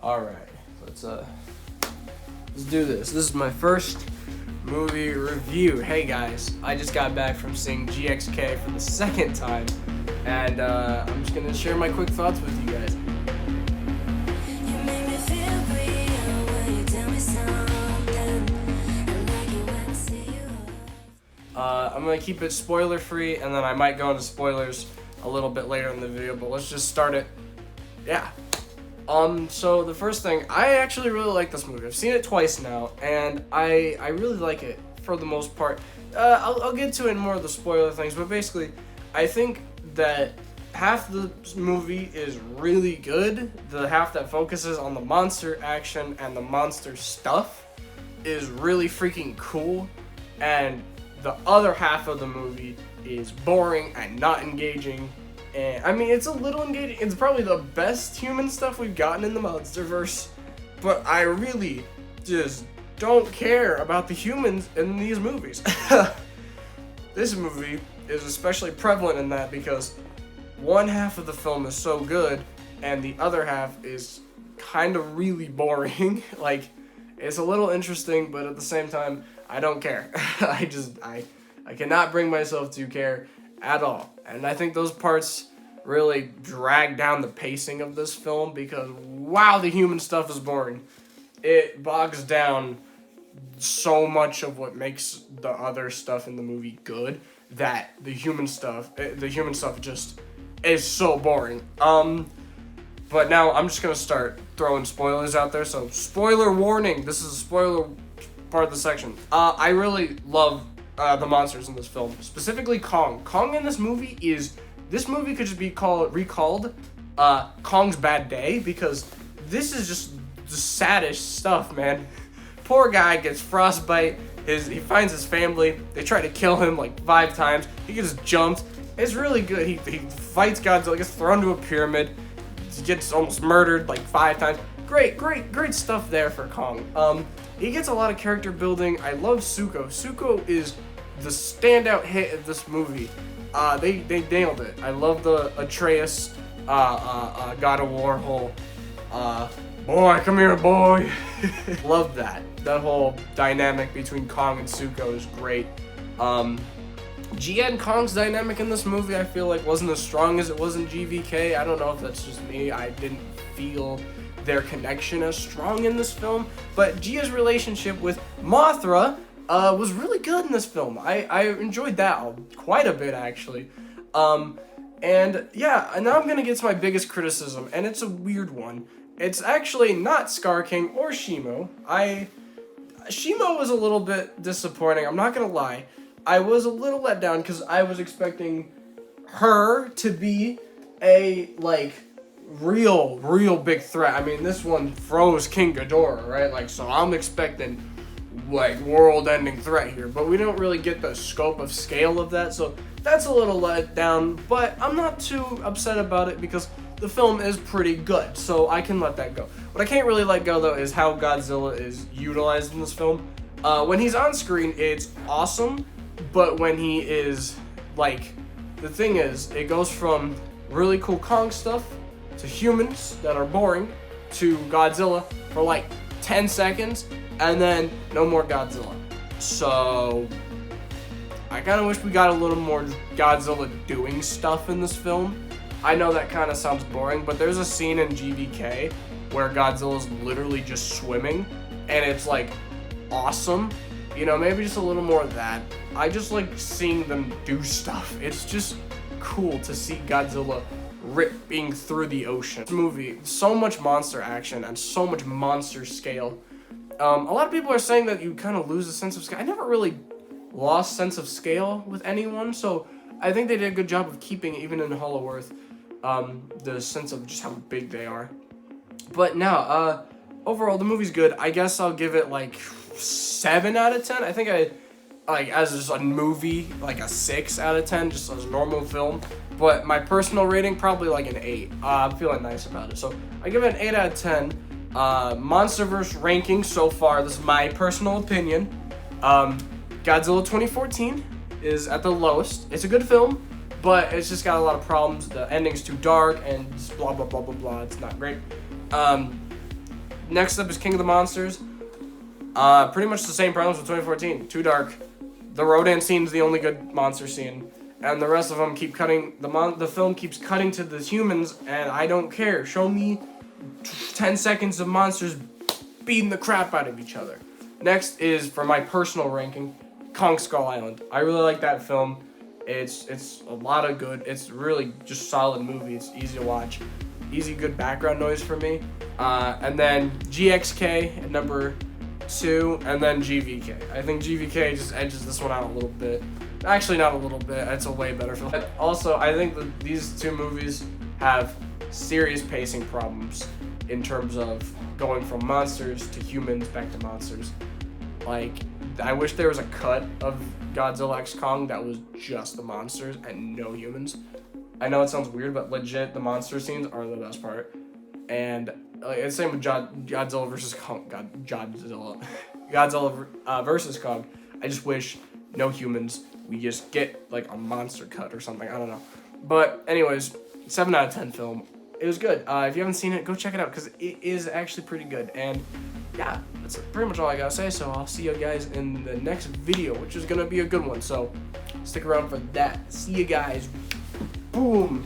Alright, let's do this. This is my first movie review. Hey guys, I just got back from seeing GXK for the second time, and I'm just gonna share my quick thoughts with you guys. I'm gonna keep it spoiler free, and then I might go into spoilers a little bit later in the video, but let's just start it. Yeah. So the first thing, I actually really like this movie. I've seen it twice now, and I really like it for the most part. I'll get to it in more of the spoiler things, but basically, I think that half the movie is really good. The half that focuses on the monster action and the monster stuff is really freaking cool, and the other half of the movie is boring and not engaging. And I mean, it's a little engaging. It's probably the best human stuff we've gotten in the Monsterverse, but I really just don't care about the humans in these movies. This movie is especially prevalent in that because one half of the film is so good and the other half is kind of really boring. Like, it's a little interesting, but at the same time, I don't care. I cannot bring myself to care at all. And I think those parts really drag down the pacing of this film because, wow, the human stuff is boring. It bogs down so much of what makes the other stuff in the movie good that the human stuff just is so boring. But now I'm just gonna start throwing spoilers out there. So, spoiler warning. This is a spoiler part of the section. I really love the monsters in this film, specifically Kong. Kong in this movie could just be recalled Kong's Bad Day, because this is just the saddest stuff, man. Poor guy gets frostbite. He finds his family. They try to kill him like 5 times. He gets jumped. It's really good. He fights Godzilla, gets thrown to a pyramid, gets almost murdered like 5 times. Great stuff there for Kong. He gets a lot of character building. I love Zuko. Zuko is the standout hit of this movie. They nailed it. I love the Atreus, God of War whole, boy, come here, boy. Love that. That whole dynamic between Kong and Zuko is great. Gia and Kong's dynamic in this movie, I feel like, wasn't as strong as it was in GVK. I don't know if that's just me. I didn't feel their connection as strong in this film. But Gia's relationship with Mothra was really good in this film. I enjoyed that quite a bit, actually. And yeah, and now I'm gonna get to my biggest criticism, and it's a weird one. It's actually not Scar King or Shimo. Shimo was a little bit disappointing, I'm not gonna lie. I was a little let down because I was expecting her to be a, like, real big threat. I mean, this one froze King Ghidorah, right? Like, so I'm expecting, like, world-ending threat here, but we don't really get the scope of scale of that, so that's a little let down, but I'm not too upset about it because the film is pretty good, so I can let that go. What I can't really let go, though, is how Godzilla is utilized in this film. When he's on screen, it's awesome, but when he is, like, the thing is, it goes from really cool Kong stuff to humans that are boring to Godzilla for like 10 seconds and then no more Godzilla. So I kind of wish we got a little more Godzilla doing stuff in this film. I know that kind of sounds boring, but there's a scene in GVK where Godzilla's literally just swimming and it's like awesome. You know, maybe just a little more of that. I just like seeing them do stuff. It's just cool to see Godzilla ripping through the ocean. This movie, so much monster action and so much monster scale. A lot of people are saying that you kind of lose a sense of scale. I never really lost sense of scale with anyone, so I think they did a good job of keeping, even in Hollow Earth, the sense of just how big they are. But now, overall, the movie's good. I guess I'll give it like 7 out of 10. I think as just a movie, like a 6 out of 10, just as a normal film. But my personal rating, probably like an 8. I'm feeling nice about it. So I give it an 8 out of 10. Monsterverse ranking so far, this is my personal opinion. Godzilla 2014 is at the lowest. It's a good film, but it's just got a lot of problems. The ending's too dark and blah, blah, blah, blah, blah. It's not great. Next up is King of the Monsters. Pretty much the same problems with 2014. Too dark. The Rodan scene is the only good monster scene, and the rest of them keep cutting. The film keeps cutting to the humans, and I don't care. Show me 10 seconds of monsters beating the crap out of each other. Next is, for my personal ranking, Kong Skull Island. I really like that film. It's a lot of good. It's really just solid movie. It's easy to watch. Easy, good background noise for me. And then GXK at number 2, and then GVK. I think GVK just edges this one out a little bit. Actually, not a little bit. It's a way better film. But also, I think that these two movies have serious pacing problems in terms of going from monsters to humans back to monsters. Like, I wish there was a cut of GodzillaxKong that was just the monsters and no humans. I know it sounds weird, but legit, the monster scenes are the best part. And it's the same with Godzilla versus Kong. Godzilla versus Kong. I just wish no humans. We just get like a monster cut or something. I don't know. But anyways, 7 out of 10 film. It was good. If you haven't seen it, go check it out because it is actually pretty good. And yeah, that's pretty much all I gotta say. So I'll see you guys in the next video, which is gonna be a good one. So stick around for that. See you guys. Boom.